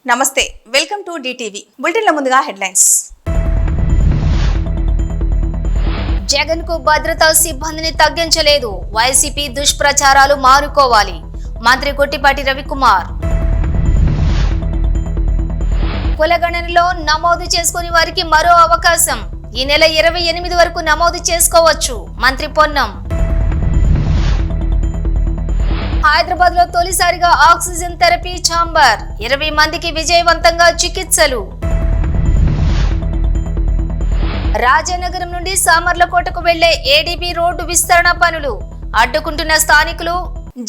నమస్తే, welcome to DTV బులెటిన్ల ముందుగా headlines. Jagan కు భద్రతా సిబ్బందిని తగ్గించలేదు, వైసీపీ దుష్ప్రచారాలు మానుకోవాలి, మంత్రి గొట్టిపాటి రవికుమార్. కులగణనలో నమోదు చేసుకుని వారికి మరో అవకాశం, ఈ నెల 28 వరకు నమోదు చేసుకోవచ్చు, మంత్రి పొన్నం. హైదరాబాద్ లో తొలిసారిగా ఆక్సిజన్ థెరపీ ఛాంబర్, 20 మందికి విజయవంతంగా చికిత్సలు. రాజానగరం నుండి సామర్లకోటకు వెళ్లే ఏడీబీ రోడ్డు విస్తరణ పనులు అడ్డుకుంటున్న స్థానికులు.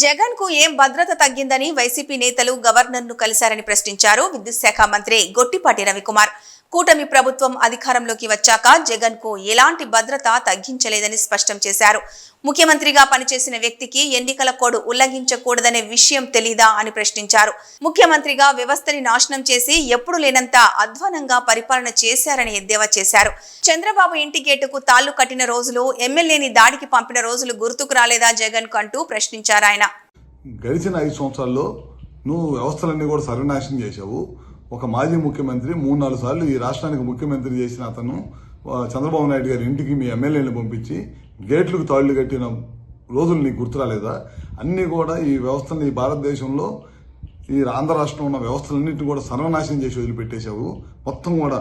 జగన్ కు ఏం భద్రత తగ్గిందని వైసీపీ నేతలు గవర్నర్ ను కలిశారని ప్రశ్నించారు విద్యుత్ శాఖ మంత్రి గొట్టిపాటి రవికుమార్. కూటమి ప్రభుత్వం అధికారంలోకి వచ్చాక జగన్ కు ఎలాంటి భద్రత తగ్గించలేదని స్పష్టం చేశారు. ముఖ్యమంత్రిగా పనిచేసిన వ్యక్తికి ఎన్నికల కోడ్ ఉల్లంఘించకూడదనే విషయం తెలీదా అని ప్రశ్నించారు. ముఖ్యమంత్రిగా వ్యవస్థని నాశనం చేసి ఎప్పుడు లేనంత అధ్వానంగా పరిపాలన చేశారని ఎద్దేవా చేశారు. చంద్రబాబు ఇంటి గేటుకు తాళ్లు కట్టిన రోజులు, ఎమ్మెల్యేని దాడికి పంపిన రోజులు గుర్తుకు రాలేదా జగన్ కు అంటూ ప్రశ్నించారు ఆయన. గడిచిన 5 సంవత్సరాల్లో నువ్వు వ్యవస్థలన్నీ కూడా సర్వనాశనం చేశావు. ఒక మాజీ ముఖ్యమంత్రి 3-4 సార్లు ఈ రాష్ట్రానికి ముఖ్యమంత్రి చేసిన అతను చంద్రబాబు నాయుడు గారి ఇంటికి మీ ఎమ్మెల్యేని పంపించి గేట్లకు తాళ్లు కట్టిన రోజులు నీకు గుర్తురాలేదా? అన్నీ కూడా ఈ వ్యవస్థని భారతదేశంలో ఈ ఆంధ్ర రాష్ట్రంలో ఉన్న వ్యవస్థలన్నింటినీ కూడా సర్వనాశనం చేసి వదిలిపెట్టేశావు. మొత్తం కూడా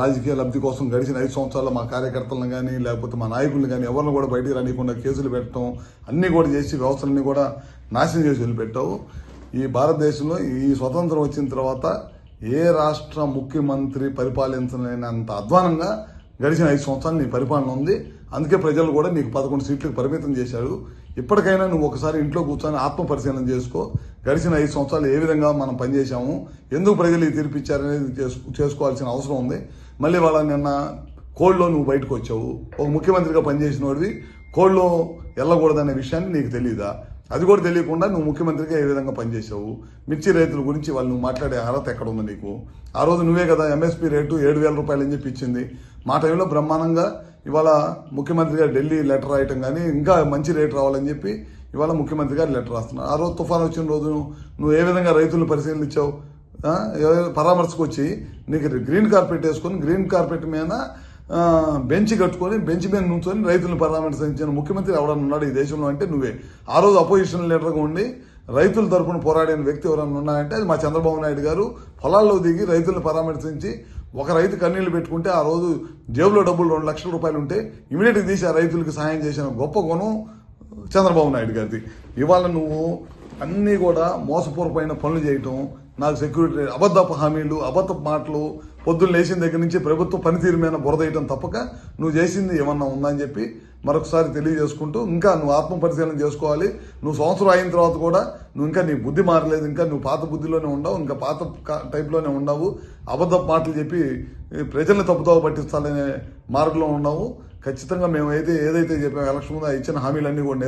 రాజకీయ లబ్ధి కోసం గడిచిన 5 సంవత్సరాల్లో మా కార్యకర్తలను కానీ లేకపోతే మా నాయకులను కానీ ఎవరిని కూడా బయటికి రానియకుండా కేసులు పెట్టడం అన్నీ కూడా చేసి వ్యవస్థలన్నీ కూడా నాశనం చేసి వదిలిపెట్టావు. ఈ భారతదేశంలో ఈ స్వతంత్రం వచ్చిన తర్వాత ఏ రాష్ట్ర ముఖ్యమంత్రి పరిపాలించలేనంత అధ్వానంగా గడిచిన 5 సంవత్సరాలు నీ పరిపాలన ఉంది. అందుకే ప్రజలు కూడా నీకు 11 సీట్లకు పరిమితం చేశారు. ఇప్పటికైనా నువ్వు ఒకసారి ఇంట్లో కూర్చొని ఆత్మ పరిశీలన చేసుకో. గడిచిన 5 సంవత్సరాలు ఏ విధంగా మనం పనిచేశాము, ఎందుకు ప్రజలు తీర్పిచ్చారనేది చేసుకోవాల్సిన అవసరం ఉంది. మళ్ళీ వాళ్ళ నిన్న కోడ్లో నువ్వు బయటకు వచ్చావు. ఒక ముఖ్యమంత్రిగా పనిచేసిన వాడివి కోడ్లో వెళ్ళకూడదనే విషయాన్ని నీకు తెలియదా? అది కూడా తెలియకుండా నువ్వు ముఖ్యమంత్రిగా ఏ విధంగా పనిచేసావు? మిర్చి రైతుల గురించి వాళ్ళు నువ్వు మాట్లాడే అర్హత ఎక్కడ ఉంది నీకు? ఆ రోజు నువ్వే కదా ఎంఎస్పీ రేటు 7,000 రూపాయలు అని చెప్పి ఇచ్చింది. మా టైంలో బ్రహ్మాండంగా ఇవాళ ముఖ్యమంత్రిగా ఢిల్లీ లెటర్ రాయటం కానీ ఇంకా మంచి రేటు రావాలని చెప్పి ఇవాళ ముఖ్యమంత్రి గారు లెటర్ రాస్తున్నారు. ఆ రోజు తుఫాను వచ్చిన రోజు నువ్వు ఏ విధంగా రైతులను పరిశీలించావు? పరామర్శకు వచ్చి నీకు గ్రీన్ కార్పెట్ వేసుకొని గ్రీన్ కార్పెట్ మీద బెంచ్ కట్టుకొని బెంచ్ మీద నుంచొని రైతులను పరామర్శించిన ముఖ్యమంత్రి ఎవరన్నా ఉన్నాడు ఈ దేశంలో అంటే నువ్వే. ఆ రోజు అపోజిషన్ లీడర్గా ఉండి రైతుల తరఫున పోరాడిన వ్యక్తి ఎవరన్నా ఉన్నాయంటే అది మా చంద్రబాబు నాయుడు గారు. పొలాల్లో దిగి రైతులను పరామర్శించి ఒక రైతు కన్నీళ్లు పెట్టుకుంటే ఆ రోజు జేబులో డబ్బులు 2 లక్షల రూపాయలు ఉంటే ఇమీడియట్గా తీసి ఆ రైతులకు సహాయం చేసిన గొప్ప గుణం చంద్రబాబు నాయుడు గారిది. ఇవాళ నువ్వు అన్నీ కూడా మోసపూర్వమైన పనులు చేయటం, నాకు సెక్యూరిటీ అబద్ధపు హామీలు, అబద్ధపు మాటలు, పొద్దున్న లేచిన దగ్గర నుంచి ప్రభుత్వ పనితీరు మీద బురదేయటం తప్పక నువ్వు చేసింది ఏమన్నా ఉందని చెప్పి మరొకసారి తెలియజేసుకుంటూ ఇంకా నువ్వు ఆత్మ పరిశీలన చేసుకోవాలి. నువ్వు సంవత్సరం అయిన తర్వాత కూడా నువ్వు ఇంకా నీ బుద్ధి మారలేదు, ఇంకా నువ్వు పాత బుద్ధిలోనే ఉండవు, ఇంకా పాత టైప్లోనే ఉండవు. అబద్ధపు మాటలు చెప్పి ప్రజల్ని తప్పుదోవ పట్టించాలనే మార్గంలో ఉన్నావు. ఖచ్చితంగా మేము ఏదైతే చెప్పాము ఎలక్షన్ ముందు ఇచ్చిన హామీలన్నీ కూడా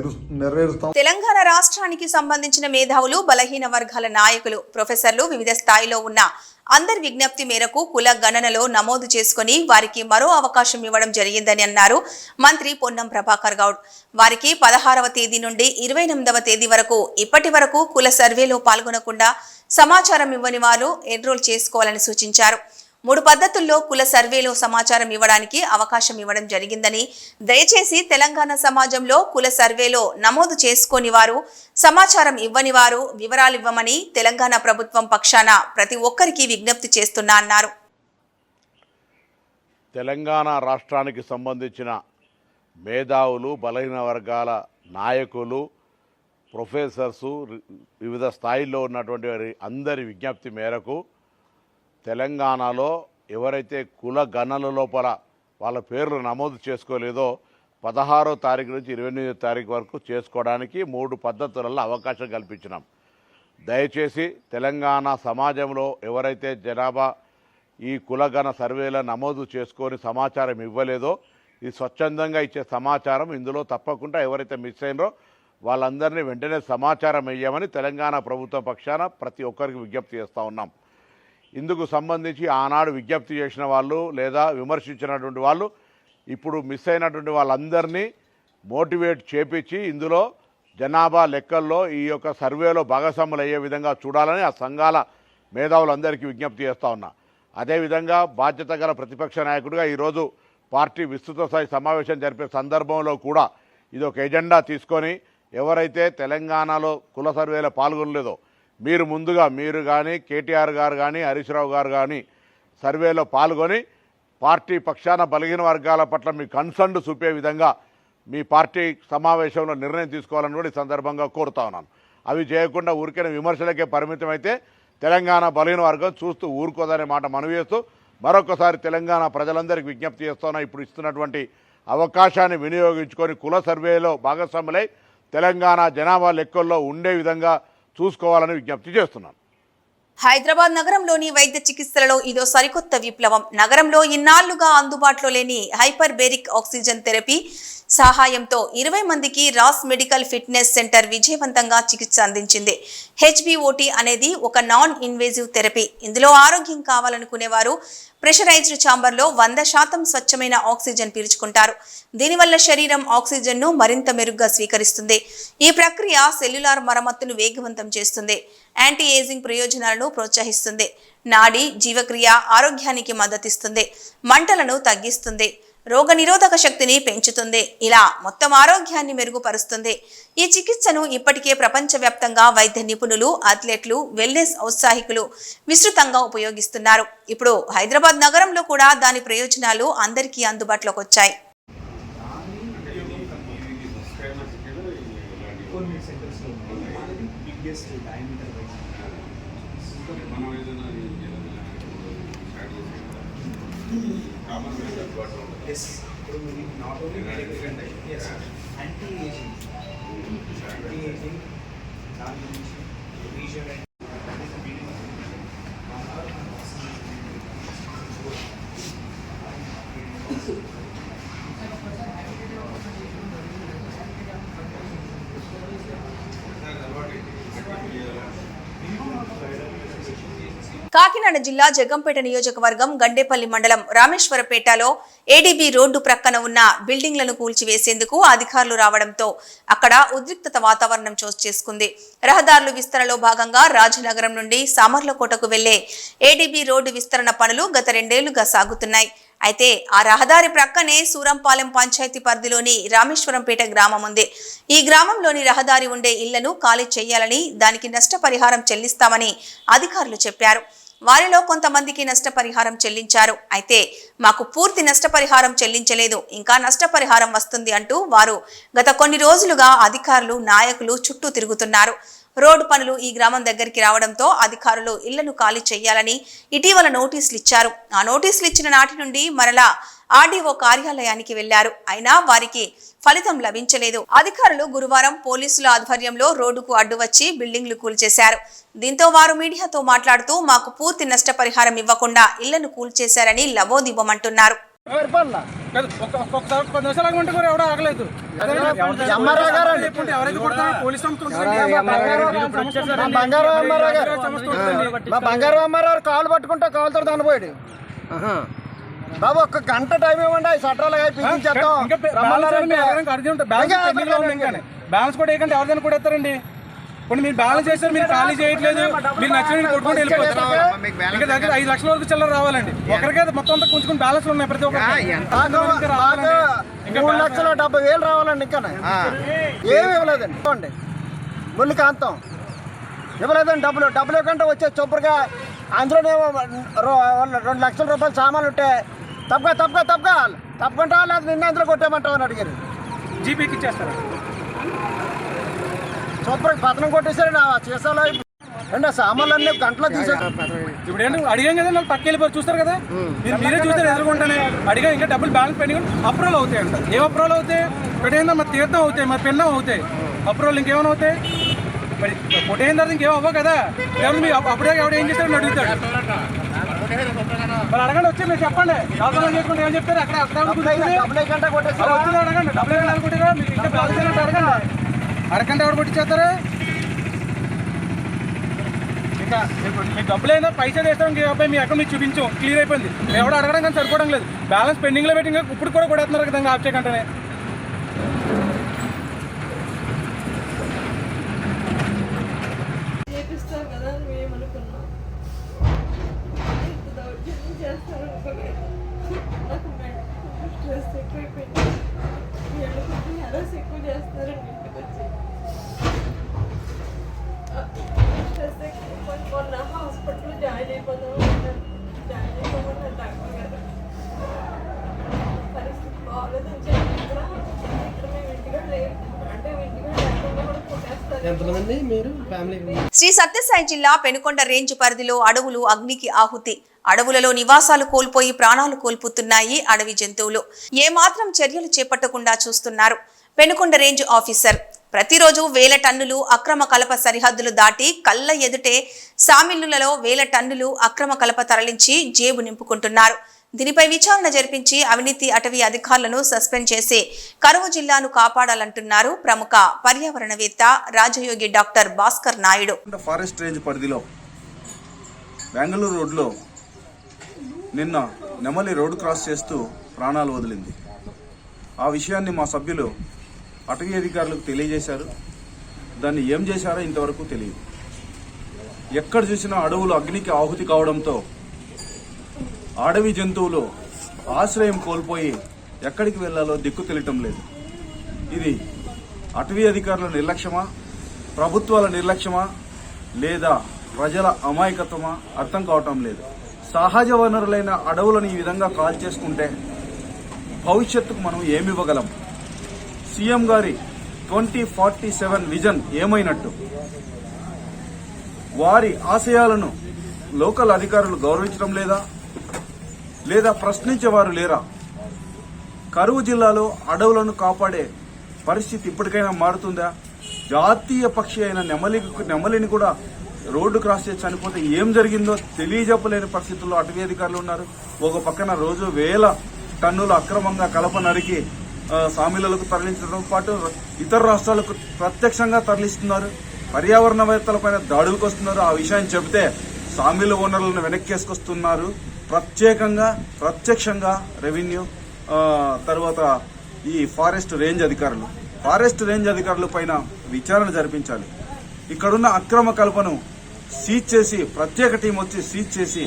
నెరవేరుస్తాం. తెలంగాణ రాష్ట్రానికి సంబంధించిన మేధావులు, బలహీన వర్గాల నాయకులు, ప్రొఫెసర్లు వివిధ స్థాయిలో ఉన్న అందరి విజ్ఞప్తి మేరకు కుల గణనలో నమోదు చేసుకుని వారికి మరో అవకాశం ఇవ్వడం జరిగిందని అన్నారు మంత్రి పొన్నం ప్రభాకర్ గౌడ్. వారికి 16వ తేదీ నుండి 28వ తేదీ వరకు ఇప్పటి వరకు కుల సర్వేలో పాల్గొనకుండా సమాచారం ఇవ్వని వారు ఎన్రోల్ చేసుకోవాలని సూచించారు. 3 పద్ధతుల్లో కుల సర్వేలో సమాచారం ఇవ్వడానికి అవకాశం ఇవ్వడం జరిగిందని, దయచేసి తెలంగాణ సమాజంలో కుల సర్వేలో నమోదు చేసుకోని వారు, సమాచారం ఇవ్వని వారు వివరాలు ఇవ్వమని తెలంగాణ ప్రభుత్వం పక్షాన ప్రతి ఒక్కరికి విజ్ఞప్తి చేస్తున్నా అన్నారు. తెలంగాణ రాష్ట్రానికి సంబంధించిన మేధావులు, బలహీన వర్గాల నాయకులు, ప్రొఫెసర్సు, వివిధ స్థాయిల్లో ఉన్నటువంటి వారి అందరి విజ్ఞప్తి మేరకు తెలంగాణలో ఎవరైతే కుల గణన లోపల వాళ్ళ పేర్లు నమోదు చేసుకోలేదో 16వ తారీఖు నుంచి 28వ తారీఖు వరకు చేసుకోవడానికి 3 పద్ధతులలో అవకాశం కల్పించినాం. దయచేసి తెలంగాణ సమాజంలో ఎవరైతే జనాభా ఈ కులగణ సర్వేలో నమోదు చేసుకొని సమాచారం ఇవ్వలేదో ఈ స్వచ్ఛందంగా ఇచ్చే సమాచారం ఇందులో తప్పకుండా ఎవరైతే మిస్ అయినరో వాళ్ళందరినీ వెంటనే సమాచారం ఇవ్వమని తెలంగాణ ప్రభుత్వం పక్షాన ప్రతి ఒక్కరికి విజ్ఞప్తి చేస్తూ ఉన్నాం. ఇందుకు సంబంధించి ఆనాడు విజ్ఞప్తి చేసిన వాళ్ళు లేదా విమర్శించినటువంటి వాళ్ళు ఇప్పుడు మిస్ అయినటువంటి వాళ్ళందరినీ మోటివేట్ చేపించి ఇందులో జనాభా లెక్కల్లో ఈ యొక్క సర్వేలో భాగస్వాములు అయ్యే విధంగా చూడాలని ఆ సంఘాల మేధావులందరికీ విజ్ఞప్తి చేస్తూ ఉన్నా. అదేవిధంగా బాధ్యత గల ప్రతిపక్ష నాయకుడిగా ఈరోజు పార్టీ విస్తృత స్థాయి సమావేశం జరిపే సందర్భంలో కూడా ఇది ఒక ఎజెండా తీసుకొని ఎవరైతే తెలంగాణలో కుల సర్వేలో పాల్గొనలేదో మీరు కానీ కేటీఆర్ గారు కానీ హరీష్ రావు గారు కానీ సర్వేలో పాల్గొని పార్టీ పక్షాన బలహీన వర్గాల పట్ల మీ కన్సర్న్ చూపే విధంగా మీ పార్టీ సమావేశంలో నిర్ణయం తీసుకోవాలని కూడా ఈ సందర్భంగా కోరుతా ఉన్నాను. అవి చేయకుండా ఊరికైనా విమర్శలకే పరిమితం అయితే తెలంగాణ బలహీన వర్గం చూస్తూ ఊరుకోదనే మాట మనవి చేస్తూ మరొకసారి తెలంగాణ ప్రజలందరికీ విజ్ఞప్తి చేస్తున్నా. ఇప్పుడు ఇస్తున్నటువంటి అవకాశాన్ని వినియోగించుకొని కుల సర్వేలో భాగస్వాములై తెలంగాణ జనాభా లెక్కల్లో ఉండే విధంగా చూసుకోవాలని విజ్ఞప్తి చేస్తున్నాను. హైదరాబాద్ నగరంలోని వైద్య చికిత్సలలో ఇదో సరికొత్త విప్లవం. నగరంలో ఇన్నాళ్లుగా అందుబాటులో లేని హైపర్ బేరిక్ ఆక్సిజన్ థెరపీ సహాయంతో 20 మందికి రాస్ మెడికల్ ఫిట్నెస్ సెంటర్ విజయవంతంగా చికిత్స అందించింది. HBOT అనేది ఒక నాన్ ఇన్వేజివ్ థెరపీ. ఇందులో ఆరోగ్యం కావాలనుకునేవారు ప్రెషరైజ్డ్ ఛాంబర్లో 100% స్వచ్ఛమైన ఆక్సిజన్ పీల్చుకుంటారు. దీనివల్ల శరీరం ఆక్సిజన్ను మరింత మెరుగ్గా స్వీకరిస్తుంది. ఈ ప్రక్రియ సెల్యులార్ మరమ్మతును వేగవంతం చేస్తుంది, యాంటీ ఏజింగ్ ప్రయోజనాలను ప్రోత్సహిస్తుంది, నాడీ జీవక్రియ ఆరోగ్యానికి మద్దతిస్తుంది, మంటలను తగ్గిస్తుంది, రోగనిరోధక శక్తిని పెంచుతుంది. ఇలా మొత్తం ఆరోగ్యాన్ని మెరుగుపరుస్తుంది. ఈ చికిత్సను ఇప్పటికే ప్రపంచవ్యాప్తంగా వైద్య నిపుణులు, అథ్లెట్లు, వెల్నెస్ ఔత్సాహికులు విస్తృతంగా ఉపయోగిస్తున్నారు. ఇప్పుడు హైదరాబాద్ నగరంలో కూడా దాని ప్రయోజనాలు అందరికీ అందుబాటులోకి వచ్చాయి. Yes, not only medical, yes, anti-aging, leisure and Kakinada జిల్లా జగ్గంపేట నియోజకవర్గం గండేపల్లి మండలం రామేశ్వరపేటలో ADB రోడ్డు ప్రక్కన ఉన్న బిల్డింగ్లను కూల్చివేసేందుకు అధికారులు రావడంతో అక్కడ ఉద్రిక్తత వాతావరణం చోటు చేసుకుంది. రహదారుల విస్తరణలో భాగంగా రాజనగరం నుండి సామర్లకోటకు వెళ్లే ADB రోడ్డు విస్తరణ పనులు గత 2 ఏళ్లుగా సాగుతున్నాయి. అయితే ఆ రహదారి ప్రక్కనే సూరంపాలెం పంచాయతీ పరిధిలోని రామేశ్వరంపేట గ్రామం ఉంది. ఈ గ్రామంలోని రహదారి ఉండే ఇళ్లను ఖాళీ చేయాలని, దానికి నష్టపరిహారం చెల్లిస్తామని అధికారులు చెప్పారు. వారిలో కొంతమందికి నష్టపరిహారం చెల్లించారు. అయితే మాకు పూర్తి నష్టపరిహారం చెల్లించలేదు, ఇంకా నష్టపరిహారం వస్తుంది అంటూ వారు గత కొన్ని రోజులుగా అధికారులు, నాయకులు చుట్టూ తిరుగుతున్నారు. రోడ్డు పనులు ఈ గ్రామం దగ్గరికి రావడంతో అధికారులు ఇళ్లను ఖాళీ చేయాలని ఇటీవల నోటీసులు ఇచ్చారు. ఆ నోటీసులు ఇచ్చిన నాటి నుండి మరలా ఆర్డీఓ కార్యాలయానికి వెళ్లారు. అయినా వారికి ఫలితం లభించలేదు. అధికారులు గురువారం పోలీసుల ఆధ్వర్యంలో రోడ్డుకు అడ్డు వచ్చి బిల్డింగ్లు కూల్చేశారు. దీంతో వారు మీడియాతో మాట్లాడుతూ మాకు పూర్తి నష్టపరిహారం ఇవ్వకుండా ఇళ్లను కూల్చేశారని లబోదిబమంటున్నారు. కాలు పట్టుకుంటే కాలుతో దానిపోయాడు బాబు. ఒక్క గంట టైం ఇవ్వండి, సట్రాలు బ్యాలెన్స్ కూడా వేయకండి. ఎవరిదైనా కూడా ఎత్తారండి. కొన్ని మీరు బ్యాలెన్స్ చేస్తారు, మీరు ఖాళీ చేయట్లేదు, మీరు నచ్చిన కొట్టుకుంటూ వెళ్ళిపోతారు. ఇంకా దగ్గర 5 లక్షల వరకు చిల్లర రావాలండి. ఒకరికే మొత్తం అంతా కొంచెం బ్యాలెన్స్ ఉన్నాయి ప్రతి ఒక్కరికి. 3,70,000 రావాలండి. ఇంకా ఏమి ఇవ్వలేదండి. ఇవ్వండి ముళ్ళు కాంతం ఇవ్వలేదండి. డబ్బులు ఇవ్వకుండా వచ్చే చొప్పుడుగా అందులోనే 2 లక్షల రూపాయలు సామాన్లు ఉంటే తప్పకుండా లేదు నిన్న అందులో కొట్టేయమంటావు అని అడిగారు. జీపీకి ఇచ్చేస్తారు. చొప్పుడుకి పతనం కొట్టేసారు. నా చేసాలో అంటే సామాన్లు అన్నీ గంటలో తీసారు. ఇప్పుడు ఏంటి అడిగాం కదా, నాకు పక్క వెళ్ళిపోయి చూస్తారు కదా, మీరే చూస్తారు ఎదుర్కొంటానే. అడిగా ఇంకా డబ్బులు బ్యాలెన్స్ పెండింగ్ అప్రూవల్ అవుతాయి అంట. ఏం అప్రూవల్ అవుతాయి? పెట్టేందా మరి తీర్థం అవుతాయి, మరి పెన్నం అవుతాయి. అప్రూవల్ ఇంకేమైనా అవుతాయి? మరి కొట్టేయిన తర్వాత ఇంకేం అవ్వవు కదా. ఏమన్నా మీరు అప్పుడే ఎవడు ఏం చేస్తారని అడుగుతాడు. మరి అడగండి, వచ్చి మీరు చెప్పండి. డబ్బులు చేసుకుంటే ఏం చెప్తారు? అక్కడ అడగండి. డబ్బులు అనుకుంటారా? మీకు ఇంకా బ్యాలెన్స్ అడగండి. అడగండి ఎవరు కొట్టించేస్తారు? ఇంకా మీకు డబ్బులు అయినా పైసా చేస్తాం. ఇంకే అబ్బాయి మీ అకౌంట్ మీకు చూపించాం, క్లియర్ అయిపోయింది. ఎవడు అడగడం కానీ సరిపోవడం లేదు. బ్యాలెన్స్ పెండింగ్లో పెట్టి ఇంకా ఇప్పుడు కూడా కొడేస్తున్నారు కదా ఆఫ్ చేయకంటే. ఎంతమంది మీరు ఫ్యామిలీ? శ్రీ సత్యసాయి జిల్లా పెనుకొండ రేంజ్ పరిధిలో అడవులు అగ్నికి ఆహుతి. అడవులలో నివాసాలు కోల్పోయి ప్రాణాలు కోల్పోతున్నాయి అడవి జంతువులు. ఏమాత్రం చర్యలు చేపట్టకుండా చూస్తున్నారు పెనుకొండ రేంజ్ ఆఫీసర్. ప్రతిరోజు వేల టన్నులు అక్రమ కలప సరిహద్దులు దాటి కళ్ళ ఎదుటే సామిల్లులలో వేల టన్నులు అక్రమ కలప తరలించి జేబు నింపుకుంటున్నారు. దీనిపై విచారణ జరిపించి అవినీతి అటవీ అధికారులను సస్పెండ్ చేసి కరువు జిల్లాను కాపాడాలంటున్నారు ప్రముఖ పర్యావరణవేత్త Rajayogi doctor Bhaskar Naidu. Forest range పరిధిలో బెంగళూరు రోడ్లో నిన్న నెమలి రోడ్డు క్రాస్ చేస్తూ ప్రాణాలు వదిలింది. ఆ విషయాన్ని మా సభ్యులు అటవీ అధికారులకు తెలియజేశారు. దాన్ని ఏం చేశారో ఇంతవరకు తెలియదు. ఎక్కడ చూసినా అడవులు అగ్నికి ఆహుతి కావడంతో అడవి జంతువులు ఆశ్రయం కోల్పోయి ఎక్కడికి వెళ్లాలో దిక్కు తెలియటం లేదు. ఇది అటవీ అధికారుల నిర్లక్ష్యమా, ప్రభుత్వాల నిర్లక్ష్యమా, లేదా ప్రజల అమాయకత్వమా అర్థం కావటం లేదు. సహజ వనరులైన అడవులను ఈ విధంగా కాల్ చేసుకుంటే భవిష్యత్తుకు మనం ఏమివ్వగలం? సీఎం గారి 2047 విజన్ ఏమైనట్టు? వారి ఆశయాలను లోకల్ అధికారులు గౌరవించడం లేదా ప్రశ్నించేవారు లేరా? కరువు జిల్లాలో అడవులను కాపాడే పరిస్థితి ఇప్పటికైనా మారుతుందా? జాతీయ పక్షి అయిన నెమలిని కూడా రోడ్డు క్రాస్ చేసి చనిపోతే ఏం జరిగిందో తెలియజెప్పలేని పరిస్థితుల్లో అటవీ అధికారులు ఉన్నారు. ఒక పక్కన రోజు వేల టన్నులు అక్రమంగా కలప నరికి సామిలకు తరలించడంతో పాటు ఇతర రాష్ట్రాలకు ప్రత్యక్షంగా తరలిస్తున్నారు. పర్యావరణవేత్తలపైన దాడులకు వస్తున్నారు. ఆ విషయాన్ని చెబితే సామిల ఓనర్లను వెనక్కేసుకొస్తున్నారు. ప్రత్యక్షంగా రెవెన్యూ తర్వాత ఈ ఫారెస్ట్ రేంజ్ అధికారుల పైన విచారణ జరిపించాలి. ఇక్కడున్న అక్రమ కల్పను సీజ్ చేసి ప్రత్యేక టీం వచ్చి సీజ్ చేసి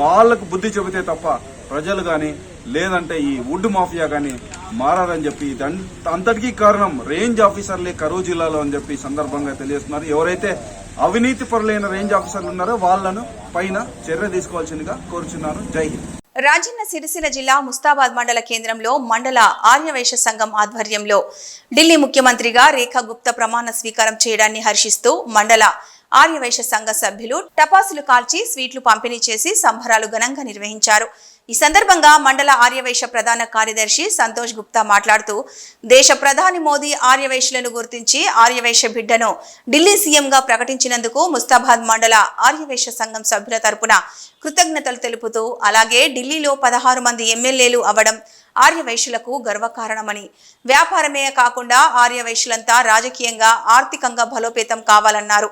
వాళ్లకు బుద్ధి చెబితే తప్ప ప్రజలు గాని లేదంటే ఈ వుడ్ మాఫియా గాని మారని చెప్పి అంతటికీ కారణం రేంజ్ ఆఫీసర్లే కరువు జిల్లాలో అని చెప్పి సందర్భంగా తెలియజేస్తున్నారు. ఎవరైతే అవినీతి పరులైన రేంజ్ ఆఫీసర్లు ఉన్నారో వాళ్లను పైన చర్య తీసుకోవాల్సిందిగా కోరుచున్నాను. జై హింద్. రాజన్న సిరిసిల్ల జిల్లా ముస్తాబాద్ మండల కేంద్రంలో మండల ఆర్యవైశ్య సంఘం ఆధ్వర్యంలో ఢిల్లీ ముఖ్యమంత్రిగా రేఖా గుప్తా ప్రమాణ స్వీకారం చేయడాన్ని హర్షిస్తూ మండల ఆర్యవైశ్య సంఘ సభ్యులు టపాసులు కాల్చి స్వీట్లు పంపిణీ చేసి సంబరాలు ఘనంగా నిర్వహించారు. ఈ సందర్భంగా మండల ఆర్యవైశ్య ప్రధాన కార్యదర్శి సంతోష్ గుప్తా మాట్లాడుతూ దేశ ప్రధాని మోదీ ఆర్యవైశ్యులను గుర్తించి ఆర్యవైశ్య బిడ్డను ఢిల్లీ సీఎంగా ప్రకటించినందుకు ముస్తాబాద్ మండల ఆర్యవైశ్య సంఘం సభ్యుల తరపున కృతజ్ఞతలు తెలుపుతూ అలాగే ఢిల్లీలో 16 మంది ఎమ్మెల్యేలు అవ్వడం ఆర్యవైశ్యులకు గర్వకారణమని, వ్యాపారమే కాకుండా ఆర్యవైశ్యులంతా రాజకీయంగా ఆర్థికంగా బలోపేతం కావాలన్నారు.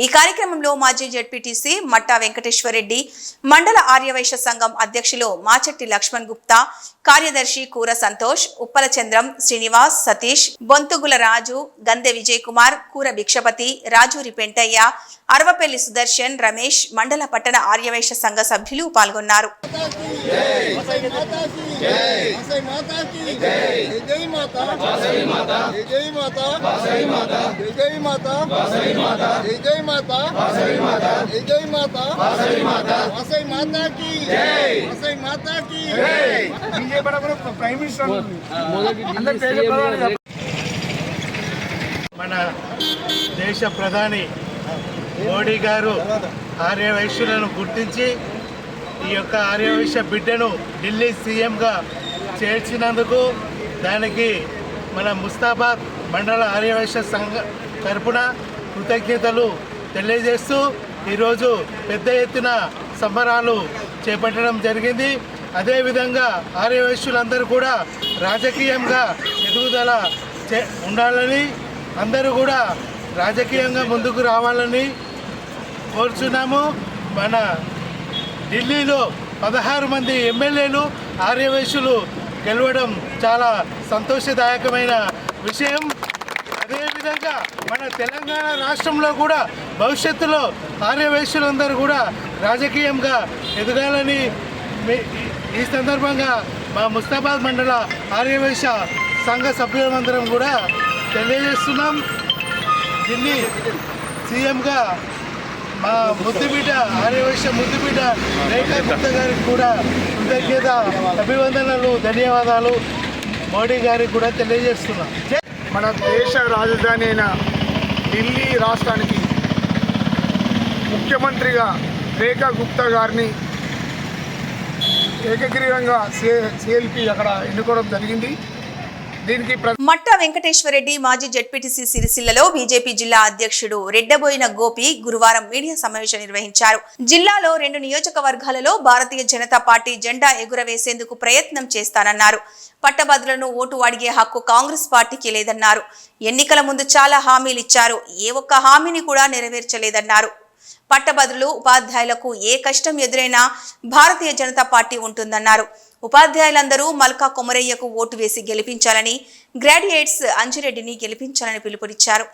ఈ కార్యక్రమంలో మాజీ జెడ్పీటీసీ మట్టా వెంకటేశ్వరరెడ్డి, మండల ఆర్యవైశ్య సంఘం అధ్యక్షులు మాచెట్టి లక్ష్మణ్ గుప్తా, కార్యదర్శి కూర సంతోష్, ఉప్పల చంద్రం, శ్రీనివాస్, సతీష్, బొంతుగుల రాజు, గందె విజయ్ కుమార్, కూర భిక్షపతి, రాజూరి పెంటయ్య, అరవపల్లి సుదర్శన్, రమేష్, మండల పట్టణ ఆర్యవైశ్య సంఘ సభ్యులు పాల్గొన్నారు. మన దేశ ప్రధాని మోడీ గారు ఆర్యవైశ్యులను గుర్తించి ఈ యొక్క ఆర్యవైశ్య బిడ్డను ఢిల్లీ సీఎంగా చేర్చినందుకు దానికి మన ముస్తాబాద్ మండల ఆర్యవైశ్య సంఘ తరపున కృతజ్ఞతలు తెలియజేస్తూ ఈరోజు పెద్ద ఎత్తున సంబరాలు చేపట్టడం జరిగింది. అదేవిధంగా ఆర్యవైశ్యులందరూ కూడా రాజకీయంగా ఎదుగుదల ఉండాలని, అందరూ కూడా రాజకీయంగా ముందుకు రావాలని కోరుచున్నాము. మన ఢిల్లీలో 16 మంది ఎమ్మెల్యేలు ఆర్యవైశ్యులు గెలవడం చాలా సంతోషదాయకమైన విషయం. అదేవిధంగా మన తెలంగాణ రాష్ట్రంలో కూడా భవిష్యత్తులో ఆర్యవైశ్యులందరూ కూడా రాజకీయంగా ఎదగాలని ఈ సందర్భంగా మా ముస్తాబాద్ మండల ఆర్యవైశ్య సంఘ సభ్యులందరం కూడా తెలియజేస్తున్నాం. ఢిల్లీ సీఎంగా మా ముద్దుబిడ్డ ఆర్యవైశ్య ముద్దుబిడ్డ రేఖా గుప్తా గారికి కూడా కృతజ్ఞత అభివందనలు, ధన్యవాదాలు మోడీ గారికి కూడా తెలియజేస్తున్నాం. మన దేశ రాజధాని అయిన ఢిల్లీ రాష్ట్రానికి ముఖ్యమంత్రిగా రేఖా గుప్తా గారిని ఏకగ్రీవంగా సిఎల్పి అక్కడ ఎన్నుకోవడం జరిగింది. దీనికి మట్ట వెంకటేశ్వరరెడ్డి మాజీ జెడ్పీటీసీ సిరిసిల్లలో బీజేపీ జిల్లా అధ్యక్షుడు రెడ్డబోయిన గోపి గురువారం మీడియా సమావేశం నిర్వహించారు. జిల్లాలో 2 నియోజకవర్గాలలో భారతీయ జనతా పార్టీ జెండా ఎగురవేసేందుకు ప్రయత్నం చేస్తానన్నారు. పట్టభద్రులను ఓటు అడిగే హక్కు కాంగ్రెస్ పార్టీకి లేదన్నారు. ఎన్నికల ముందు చాలా హామీలు ఇచ్చారు, ఏ ఒక్క హామీని కూడా నెరవేర్చలేదన్నారు. పట్టభద్రులు ఉపాధ్యాయులకు ఏ కష్టం ఎదురైనా భారతీయ జనతా పార్టీ ఉంటుందన్నారు. ఉపాధ్యాయులందరూ మల్కా కొమరయ్యకు ఓటు వేసి గెలిపించాలని, గ్రాడ్యుయేట్స్ అంజిరెడ్డిని గెలిపించాలని పిలుపునిచ్చారు.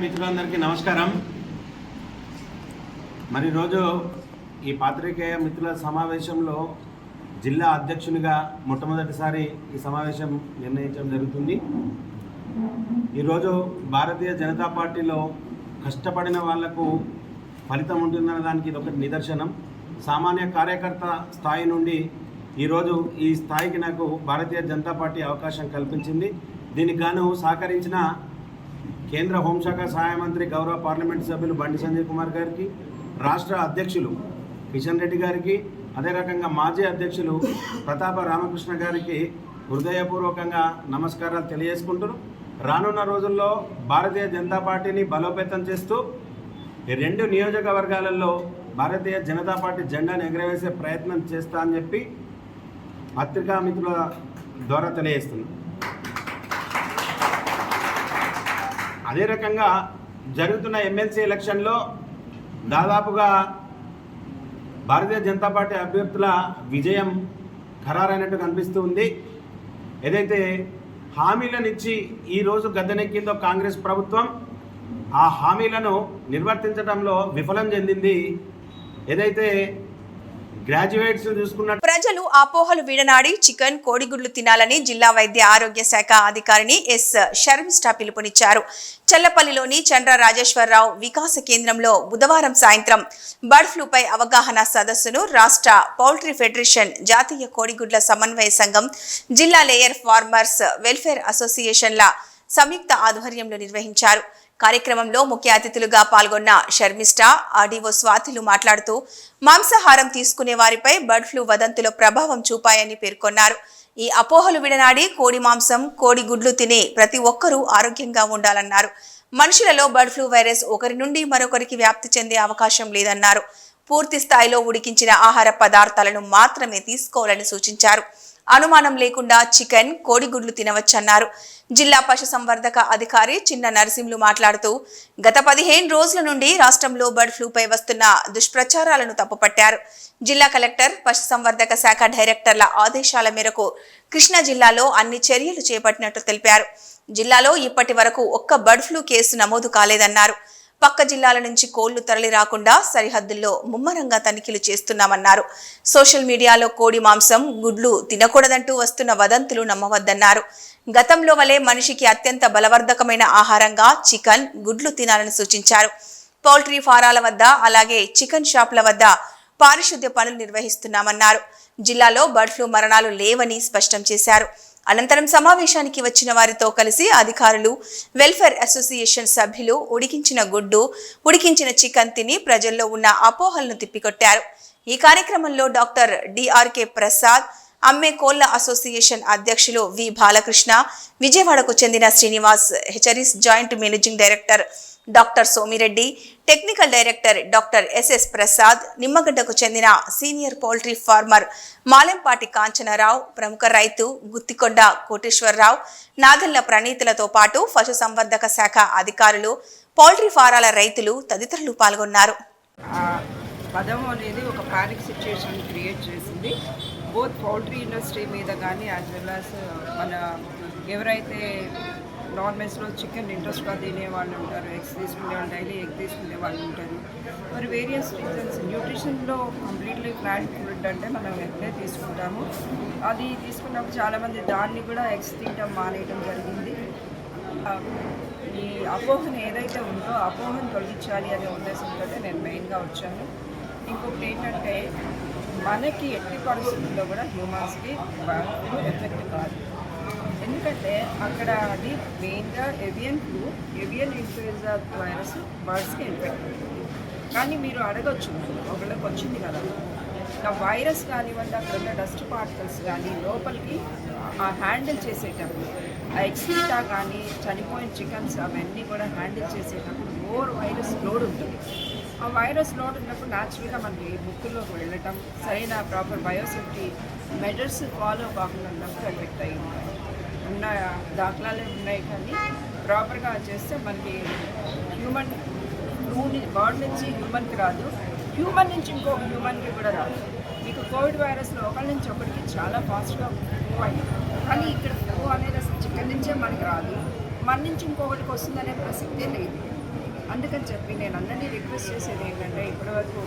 మిత్రులందరికీ నమస్కారం. మరి రోజు ఈ పాత్రికేయ మిత్రుల సమావేశంలో జిల్లా అధ్యక్షునిగా మొట్టమొదటిసారి ఈ సమావేశం నిర్ణయించడం జరుగుతుంది. ఈరోజు భారతీయ జనతా పార్టీలో కష్టపడిన వాళ్లకు ఫలితం ఉంటుందన్న దానికి ఇది ఒకటి నిదర్శనం. సామాన్య కార్యకర్త స్థాయి నుండి ఈరోజు ఈ స్థాయికి నాకు భారతీయ జనతా పార్టీ అవకాశం కల్పించింది. దీనికి గాను సహకరించిన కేంద్ర హోంశాఖ సహాయ మంత్రి గౌరవ పార్లమెంటు సభ్యులు బండి సంజయ్ కుమార్ గారికి, రాష్ట్ర అధ్యక్షులు కిషన్ రెడ్డి గారికి, అదే రకంగా మాజీ అధ్యక్షులు ప్రతాప రామకృష్ణ గారికి హృదయపూర్వకంగా నమస్కారాలు తెలియజేసుకుంటూ రానున్న రోజుల్లో భారతీయ జనతా పార్టీని బలోపేతం చేస్తూ 2 నియోజకవర్గాలలో భారతీయ జనతా పార్టీ జెండాను ఎగరవేసే ప్రయత్నం చేస్తా అని చెప్పి పత్రికా మిత్రుల ద్వారా తెలియజేస్తుంది. అదే రకంగా జరుగుతున్న ఎమ్మెల్సీ ఎలక్షన్లో దాదాపుగా భారతీయ జనతా పార్టీ అభ్యర్థుల విజయం ఖరారైనట్టు కనిపిస్తూ ఉంది. ఏదైతే హామీలను ఇచ్చి ఈరోజు గద్దెనెక్కిందో కాంగ్రెస్ ప్రభుత్వం, ఆ హామీలను నిర్వర్తించడంలో విఫలం చెందింది. ఏదైతే గ్రాడ్యుయేట్స్ చూసుకున్న ప్రజలు అపోహలు విడనాడి చికెన్, కోడిగుడ్లు తినాలని జిల్లా వైద్య ఆరోగ్య శాఖ అధికారిని ఎస్ శర్మిష్ఠ పిలుపునిచ్చారు. చల్లపల్లిలోని చంద్ర రాజేశ్వరరావు వికాస కేంద్రంలో బుధవారం సాయంత్రం బర్డ్ ఫ్లూపై అవగాహన సదస్సును రాష్ట్ర పౌల్ట్రీ ఫెడరేషన్, జాతీయ కోడిగుడ్ల సమన్వయ సంఘం, జిల్లా లేయర్ ఫార్మర్స్ వెల్ఫేర్ అసోసియేషన్ల సంయుక్త ఆధ్వర్యంలో నిర్వహించారు. కార్యక్రమంలో ముఖ్య అతిథులుగా పాల్గొన్న శర్మిష్ఠ, ఆర్డీఓ స్వాతిలు మాట్లాడుతూ మాంసాహారం తీసుకునే వారిపై బర్డ్ ఫ్లూ వదంతుల ప్రభావం చూపాయని పేర్కొన్నారు. ఈ అపోహలు విడనాడి కోడి మాంసం, కోడి గుడ్లు తినే ప్రతి ఒక్కరూ ఆరోగ్యంగా ఉండాలన్నారు. మనుషులలో బర్డ్ ఫ్లూ వైరస్ ఒకరి నుండి మరొకరికి వ్యాప్తి చెందే అవకాశం లేదన్నారు. పూర్తి స్థాయిలో ఉడికించిన ఆహార పదార్థాలను మాత్రమే తీసుకోవాలని సూచించారు. అనుమానం లేకుండా చికెన్, కోడిగుడ్లు తినవచ్చన్నారు. జిల్లా పశుసంవర్ధక అధికారి చిన్న నరసింహులు మాట్లాడుతూ గత 15 రోజుల నుండి రాష్ట్రంలో బర్డ్ ఫ్లూపై వస్తున్న దుష్ప్రచారాలను తప్పుపట్టారు. జిల్లా కలెక్టర్, పశుసంవర్ధక శాఖ డైరెక్టర్ల ఆదేశాల మేరకు కృష్ణా జిల్లాలో అన్ని చర్యలు చేపట్టినట్టు తెలిపారు. జిల్లాలో ఇప్పటి వరకు ఒక్క బర్డ్ ఫ్లూ కేసు నమోదు కాలేదన్నారు. పక్క జిల్లాల నుంచి కోళ్లు తరలి రాకుండా సరిహద్దుల్లో ముమ్మరంగా తనిఖీలు చేస్తున్నామన్నారు. సోషల్ మీడియాలో కోడి మాంసం, గుడ్లు తినకూడదంటూ వస్తున్న వదంతులు నమ్మవద్దన్నారు. గతంలో వలె మనిషికి అత్యంత బలవర్ధకమైన ఆహారంగా చికెన్, గుడ్లు తినాలని సూచించారు. పౌల్ట్రీ ఫారాల వద్ద, అలాగే చికెన్ షాపుల వద్ద పారిశుద్ధ్య పనులు నిర్వహిస్తున్నామన్నారు. జిల్లాలో బర్డ్ ఫ్లూ మరణాలు లేవని స్పష్టం చేశారు. అనంతరం సమావేశానికి వచ్చిన వారితో కలిసి అధికారులు, వెల్ఫేర్ అసోసియేషన్ సభ్యులు ఉడికించిన గుడ్డు, ఉడికించిన చికెన్ తిని ప్రజల్లో ఉన్న అపోహలను తిప్పికొట్టారు. ఈ కార్యక్రమంలో డాక్టర్ డిఆర్కే ప్రసాద్, అమ్మే కోళ్ల అసోసియేషన్ అధ్యక్షులు వి బాలకృష్ణ, విజయవాడకు చెందిన Srinivas, hatcheries joint managing director doctor Somireddy, technical director doctor SS Prasad, నిమ్మగడ్డకు చెందిన senior poultry farmer Malempati Kanchanarao, ప్రముఖ రైతు గుత్తికొండ కోటేశ్వరరావు, నాగల్ల ప్రణీతులతో పాటు పశుసంవర్ధక శాఖ అధికారులు, పౌల్ట్రీ ఫారాల రైతులు తదితరులు పాల్గొన్నారు. పదం అనేది ఒక పానిక్ సిచ్యుయేషన్ క్రియేట్ చేసింది. బోత్ పౌల్ట్రీ ఇండస్ట్రీ మీద కానీ యాజ్ వెల్ యాజ్ మన ఎవరైతే నాన్ వెజ్లో చికెన్ ఇంట్రెస్ట్గా తినే వాళ్ళు ఉంటారు, ఎగ్స్ తీసుకునే వాళ్ళు, డైలీ ఎగ్ తీసుకునే వాళ్ళు ఉంటారు. మరి వేరియస్ రీజన్స్ న్యూట్రిషన్లో కంప్లీట్లీ ప్లాంట్ ఫుడ్ అంటే మనం ఎగ్నే తీసుకుంటాము. అది తీసుకున్నప్పుడు చాలామంది దాన్ని కూడా ఎగ్స్ తినడం మానేయడం జరిగింది. ఈ అపోహను ఏదైతే ఉందో అపోహను తొలగించాలి అనే ఉద్దేశంతో నేను మెయిన్గా వచ్చాను. ఇంకొకటి ఏంటంటే మనకి ఎట్టి పరిస్థితుల్లో కూడా హ్యూమన్స్కి ఎఫెక్ట్ కాదు. ఎందుకంటే అక్కడ అది మెయిన్గా avian flu, avian influenza virus బర్డ్స్కి ఇన్ఫెక్ట్ అవుతుంది. కానీ మీరు అడగచ్చు, ఒకళ్ళకి వచ్చింది కదా, ఆ వైరస్ కానివ్వండి, అక్కడ ఉన్న డస్ట్ పార్టికల్స్ కానీ లోపలికి ఆ హ్యాండిల్ చేసేటప్పుడు ఆ ఎక్స్ట్రా కానీ చనిపోయిన చికెన్స్ అవన్నీ కూడా హ్యాండిల్ చేసేటప్పుడు మోర్ వైరస్ లోడ్ ఉంటుంది. ఆ వైరస్ లోడ్ ఉన్నప్పుడు న్యాచురల్గా మనకి ముక్కుల్లోకి వెళ్ళటం, సరైన ప్రాపర్ బయోసేఫ్టీ మెజర్స్ ఫాలో కాకుండా ఉన్నప్పుడు ఎఫెక్ట్ అయ్యి ఉన్న దాఖలాలే ఉన్నాయి. కానీ ప్రాపర్గా చేస్తే మనకి హ్యూమన్ ఫ్లూని బర్డ్ నుంచి హ్యూమన్కి రాదు, హ్యూమన్ నుంచి ఇంకొక హ్యూమన్కి కూడా రాదు. మీకు కోవిడ్ వైరస్లో ఒకరి నుంచి ఒకరికి చాలా ఫాస్ట్గా మూవ్ అయ్యింది. కానీ ఇక్కడ ఫ్లూ అనేది అసలు చికెన్ నుంచే మనకి రాదు, మన నుంచి ఇంకొకటికి వస్తుందనే ప్రసక్తే లేదు. అందుకని చెప్పి నేను అందరినీ రిక్వెస్ట్ చేసేది ఏంటంటే, ఇప్పటివరకు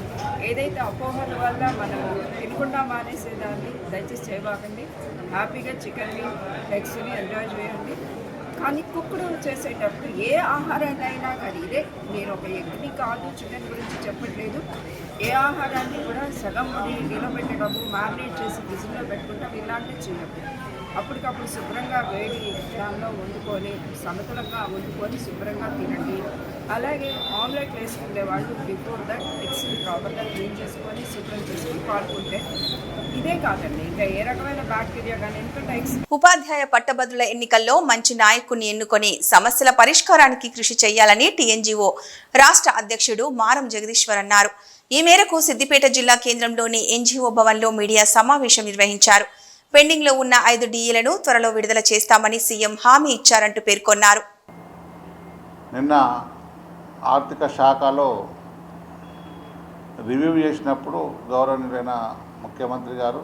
ఏదైతే అపోహల వల్ల మనం తినకుండా మానేసేదాన్ని దయచేసి చేయబాకండి. హ్యాపీగా చికెన్ని, ఎగ్స్ని ఎంజాయ్ చేయండి. కానీ కుక్కుడు చేసేటప్పుడు ఏ ఆహారాన్ని అయినా కానీ, ఇదే నేను ఒక ఎగ్ని కాదు చికెన్ గురించి చెప్పట్లేదు, ఏ ఆహారాన్ని కూడా సగం నిలబెట్టడము, మ్యారినేట్ చేసి ఫ్రిడ్జ్లో పెట్టుకుంటాం, ఇలాంటివి చేయడం. అప్పటికప్పుడు శుభ్రంగా వేడి దానిలో వండుకొని సమతులంగా వండుకొని శుభ్రంగా తినండి. అలాగే ఆమ్లెట్ వేసుకునే వాళ్ళు బిఫోర్ దట్ ఎగ్స్ని ప్రాపర్గా క్లీన్ చేసుకొని శుభ్రం చేసుకొని పాడుకుంటే ఇదే కాదండి, ఇంకా ఏ రకమైన బ్యాక్టీరియా కానీ, ఎందుకంటే ఎగ్స్. ఉపాధ్యాయ పట్టభద్రుల ఎన్నికల్లో మంచి నాయకుడిని ఎన్నుకొని సమస్యల పరిష్కారానికి కృషి చేయాలని టీఎన్జీఓ రాష్ట్ర అధ్యక్షుడు మారం జగదీశ్వర్ అన్నారు. ఈ మేరకు సిద్దిపేట జిల్లా కేంద్రంలోని ఎన్జీఓ భవన్లో మీడియా సమావేశం నిర్వహించారు. పెండింగ్లో ఉన్న 5 DEలను త్వరలో విడుదల చేస్తామని సీఎం హామీ ఇచ్చారంటూ పేర్కొన్నారు. నిన్న ఆర్థిక శాఖలో రివ్యూ చేసినప్పుడు గౌరవనీయులైన ముఖ్యమంత్రి గారు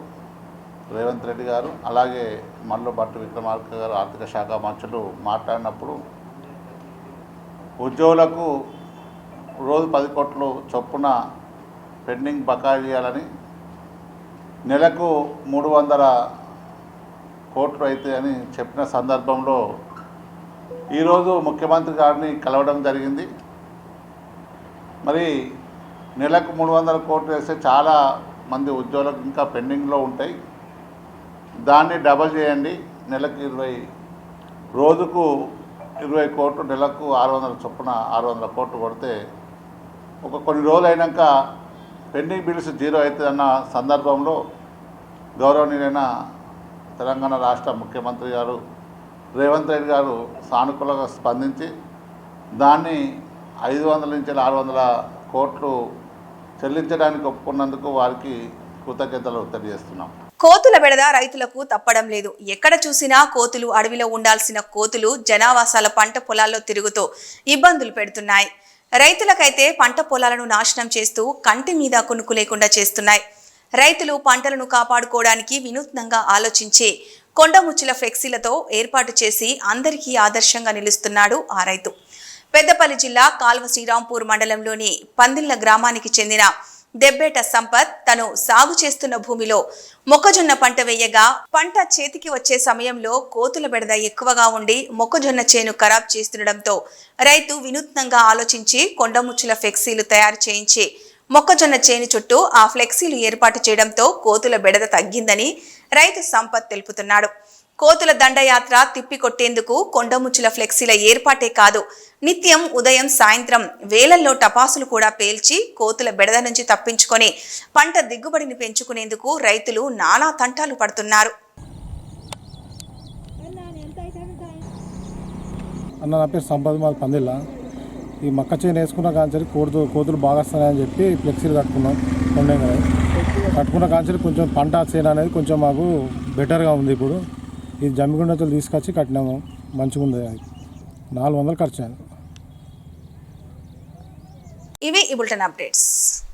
రేవంత్ రెడ్డి గారు, అలాగే మల్లు భట్టి విక్రమార్క గారు ఆర్థిక శాఖ మంత్రులు మాట్లాడినప్పుడు ఉద్యోగులకు రోజు 10 కోట్లు చొప్పున పెండింగ్ బకాయిలు ఇవ్వాలని, నెలకు 300 కోట్లు అయితే అని చెప్పిన సందర్భంలో ఈరోజు ముఖ్యమంత్రి గారిని కలవడం జరిగింది. మరి నెలకు 300 కోట్లు వేస్తే చాలా మంది ఉద్యోగులకు ఇంకా పెండింగ్లో ఉంటాయి, దాన్ని డబల్ చేయండి, నెలకు 20, రోజుకు 20 కోట్లు, నెలకు 600 చొప్పున 600 కోట్లు కొడితే కొన్ని రోజులు అయినాక పెండింగ్ బిల్స్ జీరో అవుతుందన్న సందర్భంలో గౌరవనీయులైన తెలంగాణ రాష్ట్ర ముఖ్యమంత్రి గారు రేవంత్ రెడ్డి గారు సానుకూలంగా స్పందించి దాన్ని 500 నుంచి 600 కోట్లు చెల్లించడానికి ఒప్పుకున్నందుకు వారికి కృతజ్ఞతలు తెలియజేస్తున్నాం. కోతుల బెడద రైతులకు తప్పడం లేదు. ఎక్కడ చూసినా కోతులు, అడవిలో ఉండాల్సిన కోతులు జనావాసాల పంట పొలాల్లో తిరుగుతూ ఇబ్బందులు పెడుతున్నాయి. రైతులకైతే పంట పొలాలను నాశనం చేస్తూ కంటి మీద కునుకు లేకుండా చేస్తున్నాయి. రైతులు పంటలను కాపాడుకోవడానికి వినూత్నంగా ఆలోచించి కొండముచ్చుల ఫ్లెక్సీలతో ఏర్పాటు చేసి అందరికీ ఆదర్శంగా నిలుస్తున్నాడు ఆ రైతు. పెద్దపల్లి జిల్లా కాల్వ శ్రీరాంపూర్ మండలంలోని పందిళ్ల గ్రామానికి చెందిన దెబ్బేట సంపత్ తను సాగు చేస్తున్న భూమిలో మొక్కజొన్న పంట వేయగా పంట చేతికి వచ్చే సమయంలో కోతుల బెడద ఎక్కువగా ఉండి మొక్కజొన్న చేను ఖరాబ్ చేస్తుండటంతో రైతు వినూత్నంగా ఆలోచించి కొండముచ్చుల ఫ్లెక్సీలు తయారు చేయించి మొక్కజొన్న చేను చుట్టూ ఆ ఫ్లెక్సీలు ఏర్పాటు చేయడంతో కోతుల బెడద తగ్గిందని రైతు సంపత్ తెలుపుతున్నాడు. కోతుల దండయాత్ర తిప్పికొట్టేందుకు కొండముచ్చుల ఫ్లెక్సీల ఏర్పాటే కాదు, నిత్యం ఉదయం సాయంత్రం వేలల్లో టపాసులు కూడా పేల్చి కోతుల బెడద నుంచి తప్పించుకొని పంట దిగుబడిని పెంచుకునేందుకు రైతులు నానా తంటాలు పడుతున్నారు. అన్న నా పేరు సంపద, మాది పందిళ్ళ. ఈ మక్క చేను వేసుకున్న కాంచరి కోతులు బాగా వస్తున్నాయని చెప్పి ఫ్లెక్సీలు కట్టుకున్నాం. కొండే కదా కట్టుకున్న కాంచరి కొంచెం పంట చేను అనేది కొంచెం మాకు బెటర్గా ఉంది. ఇప్పుడు ఈ జమ్మిగుండతో తీసుకొచ్చి కట్టినాము, మంచిగా ఉంది. 400 ఖర్చు అయింది. ఇవి ఈ బులెటిన్ అప్డేట్స్.